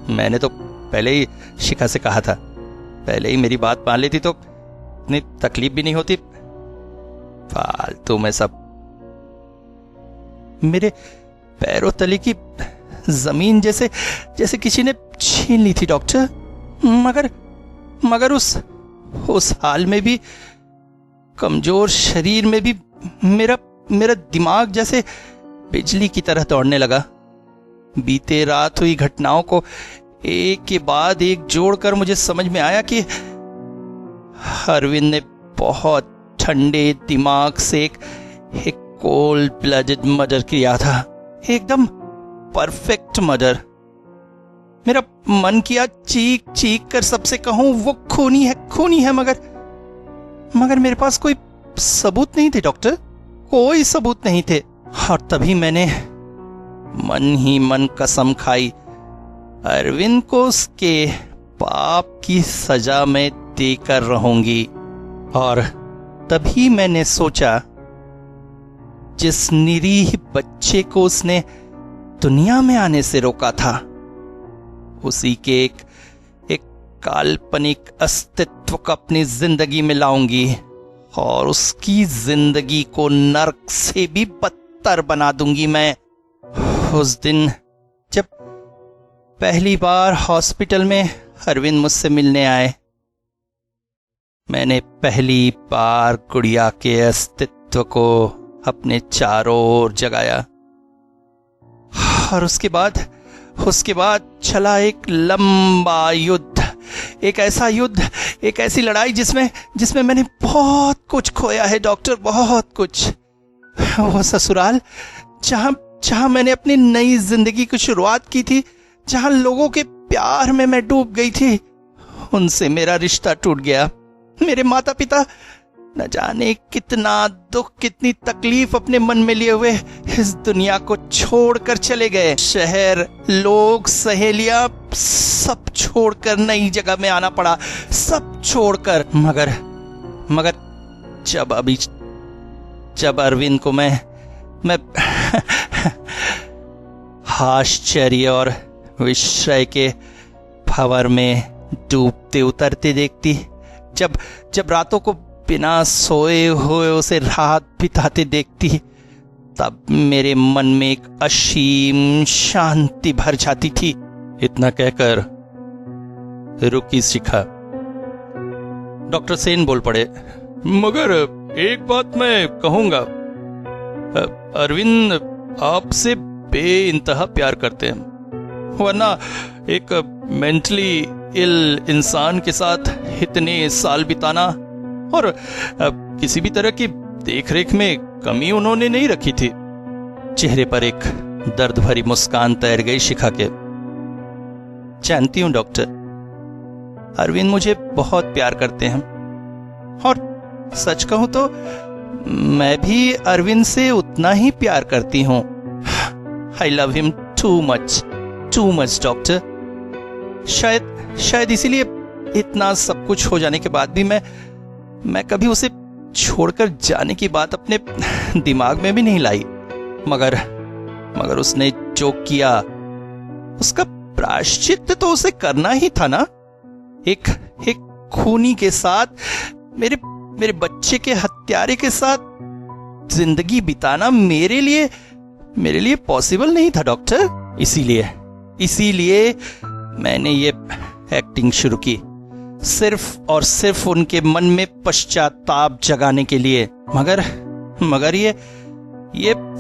मैंने तो पहले ही शिखा से कहा था, पहले ही मेरी बात मान लेती तो इतनी तकलीफ भी नहीं होती। फालतू में सब। मेरे पैरों तले की जमीन जैसे किसी ने छीन ली थी डॉक्टर। मगर उस हाल में भी, कमजोर शरीर में भी मेरा दिमाग जैसे बिजली की तरह दौड़ने लगा। बीते रात हुई घटनाओं को एक के बाद एक जोड़कर मुझे समझ में आया कि अरविंद ने बहुत ठंडे दिमाग से एक कोल्ड ब्लडेड मर्डर किया था, एकदम परफेक्ट मर्डर। मेरा मन किया चीख चीख कर सबसे कहूं वो खूनी है, मगर मेरे पास कोई सबूत नहीं थे डॉक्टर, कोई सबूत नहीं थे। और तभी मैंने मन ही मन कसम खाई, अरविंद को उसके पाप की सजा में देकर रहूंगी। और तभी मैंने सोचा, जिस निरीह बच्चे को उसने दुनिया में आने से रोका था, उसी के एक काल्पनिक अस्तित्व को अपनी जिंदगी में लाऊंगी और उसकी जिंदगी को नर्क से भी बदतर बना दूंगी मैं। उस दिन जब पहली बार हॉस्पिटल में अरविंद मुझसे मिलने आए, मैंने पहली बार गुड़िया के अस्तित्व को अपने चारों ओर जगाया। और उसके बाद चला एक लंबा युद्ध, एक ऐसा युद्ध, एक ऐसी लड़ाई जिसमें मैंने बहुत कुछ खोया है डॉक्टर, बहुत कुछ। वो ससुराल जहां मैंने अपनी नई जिंदगी की शुरुआत की थी, जहां लोगों के प्यार में मैं डूब गई थी, उनसे मेरा रिश्ता टूट गया। मेरे माता पिता न जाने कितना दुख, कितनी तकलीफ अपने मन में लिए हुए इस दुनिया को छोड़कर चले गए। शहर, लोग, सहेलियां, सब छोड़कर नई जगह में आना पड़ा, सब छोड़कर। मगर जब अरविंद को मैं आश्चर्य और विस्मय के भंवर में डूबते उतरते देखती, जब रातों को बिना सोए हुए उसे रात बिताते देखती, तब मेरे मन में एक असीम शांति भर जाती थी। इतना कहकर रुकी शिखा। डॉक्टर सेन बोल पड़े, मगर एक बात मैं कहूंगा, अरविंद आपसे बेइंतहा प्यार करते हैं, वरना एक मेंटली इल इंसान के साथ इतने साल बिताना और किसी भी तरह की देखरेख में कमी उन्होंने नहीं रखी थी। चेहरे पर एक दर्द भरी मुस्कान तैर गई शिखा के। जानती हूं डॉक्टर, अरविंद मुझे बहुत प्यार करते हैं, और सच कहूं तो मैं भी अरविंद से उतना ही प्यार करती हूं। I love him too much doctor. शायद इसीलिए इतना सब कुछ हो जाने के बाद भी मैं कभी उसे छोड़कर जाने की बात अपने दिमाग में भी नहीं लाई। मगर उसने जो किया उसका प्रायश्चित तो उसे करना ही था ना। एक खूनी के साथ, मेरे बच्चे के हत्यारे के साथ जिंदगी बिताना मेरे लिए पॉसिबल नहीं था डॉक्टर। इसीलिए मैंने ये एक्टिंग शुरू की, सिर्फ और सिर्फ उनके मन में पश्चाताप जगाने के लिए। मगर ये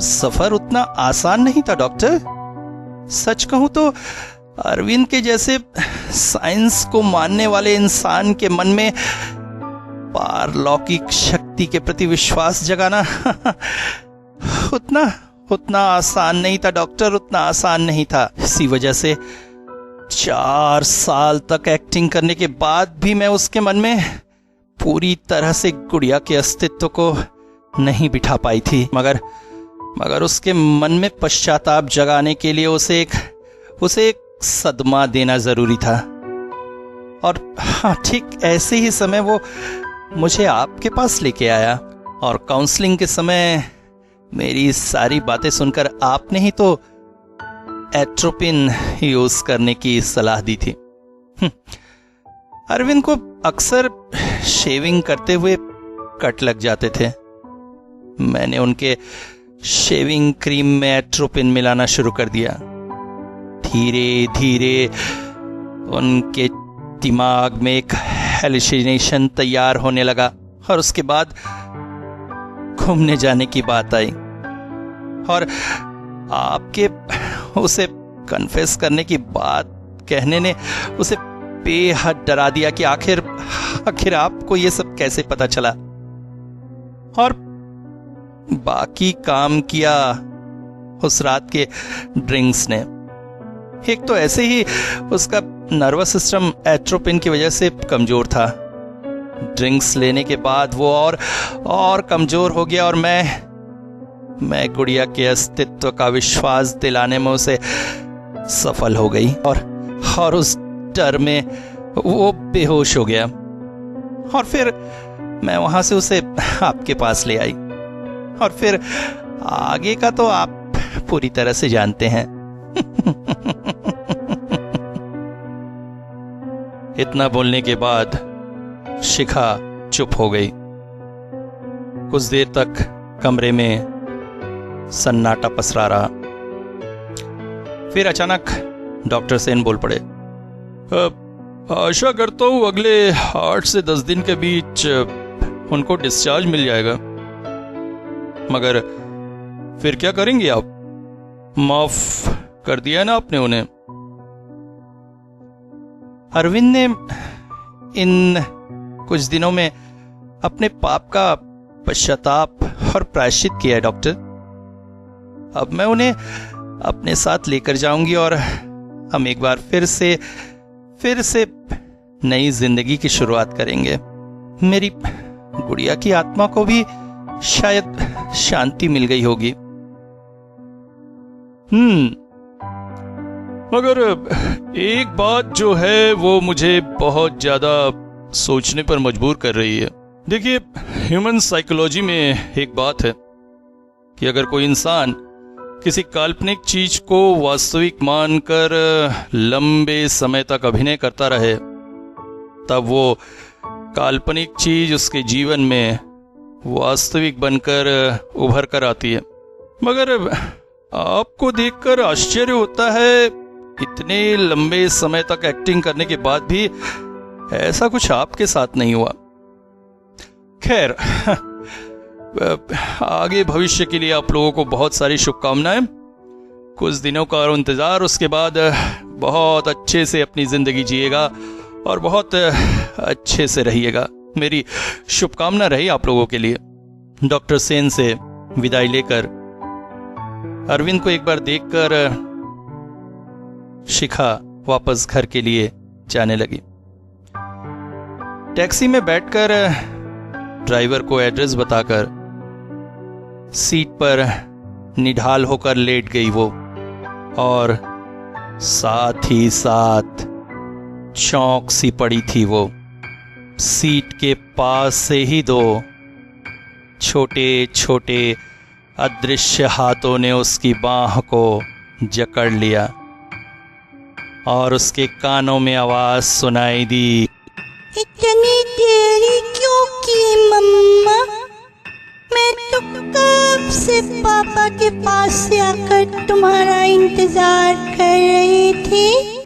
सफर उतना आसान नहीं था डॉक्टर। सच कहूं तो अरविंद के जैसे साइंस को मानने वाले इंसान के मन में पारलौकिक शक्ति के प्रति विश्वास जगाना उतना आसान नहीं था डॉक्टर, उतना आसान नहीं था। इसी वजह से 4 साल तक एक्टिंग करने के बाद भी मैं उसके मन में पूरी तरह से गुड़िया के अस्तित्व को नहीं बिठा पाई थी। मगर उसके मन में पश्चाताप जगाने के लिए उसे एक सदमा देना जरूरी था। और हाँ, ठीक ऐसे ही समय वो मुझे आपके पास लेके आया, और काउंसलिंग के समय मेरी सारी बातें सुनकर आपने ही तो एट्रोपिन यूज करने की सलाह दी थी। अरविंद को अक्सर शेविंग करते हुए कट लग जाते थे। मैंने उनके शेविंग क्रीम में एट्रोपिन मिलाना शुरू कर दिया। धीरे धीरे उनके दिमाग में एक हेलुसिनेशन तैयार होने लगा, और उसके बाद घूमने जाने की बात आई, और आपके उसे कन्फेस करने की बात कहने ने उसे बेहद डरा दिया कि आखिर आखिर आपको ये सब कैसे पता चला? और बाकी काम किया उस रात के ड्रिंक्स ने। एक तो ऐसे ही उसका नर्वस सिस्टम एट्रोपिन की वजह से कमजोर था। ड्रिंक्स लेने के बाद वो और कमजोर हो गया और मैं गुड़िया के अस्तित्व का विश्वास दिलाने में उसे सफल हो गई और उस डर में वो बेहोश हो गया। और फिर मैं वहां से उसे आपके पास ले आई और फिर आगे का तो आप पूरी तरह से जानते हैं। इतना बोलने के बाद शिखा चुप हो गई। कुछ देर तक कमरे में सन्नाटा पसरा रहा। फिर अचानक डॉक्टर सेन बोल पड़े, आशा करता हूं अगले 8 से 10 दिन के बीच उनको डिस्चार्ज मिल जाएगा। मगर फिर क्या करेंगे आप? माफ कर दिया ना आपने उन्हें? अरविंद ने इन कुछ दिनों में अपने पाप का पश्चाताप और प्रायश्चित किया है डॉक्टर। अब मैं उन्हें अपने साथ लेकर जाऊंगी और हम एक बार फिर से नई जिंदगी की शुरुआत करेंगे। मेरी गुड़िया की आत्मा को भी शायद शांति मिल गई होगी। मगर एक बात जो है वो मुझे बहुत ज्यादा सोचने पर मजबूर कर रही है। देखिए, ह्यूमन साइकोलॉजी में एक बात है कि अगर कोई इंसान किसी काल्पनिक चीज को वास्तविक मानकर लंबे समय तक अभिनय करता रहे, तब वो काल्पनिक चीज उसके जीवन में वास्तविक बनकर उभर कर आती है। मगर आपको देखकर आश्चर्य होता है, इतने लंबे समय तक एक्टिंग करने के बाद भी ऐसा कुछ आपके साथ नहीं हुआ। खैर, आगे भविष्य के लिए आप लोगों को बहुत सारी शुभकामनाएं। कुछ दिनों का और इंतजार, उसके बाद बहुत अच्छे से अपनी जिंदगी जिएगा और बहुत अच्छे से रहिएगा। मेरी शुभकामना रही आप लोगों के लिए। डॉक्टर सेन से विदाई लेकर अरविंद को एक बार देखकर शिखा वापस घर के लिए जाने लगी। टैक्सी में बैठकर ड्राइवर को एड्रेस बताकर सीट पर निढाल होकर लेट गई वो, और साथ ही साथ चौंक सी पड़ी थी वो। सीट के पास से ही 2 छोटे छोटे अदृश्य हाथों ने उसकी बाह को जकड़ लिया और उसके कानों में आवाज सुनाई दी, इतनी देरी क्यों की मम्मा? मैं तो कब से पापा के पास से आकर तुम्हारा इंतजार कर रही थी।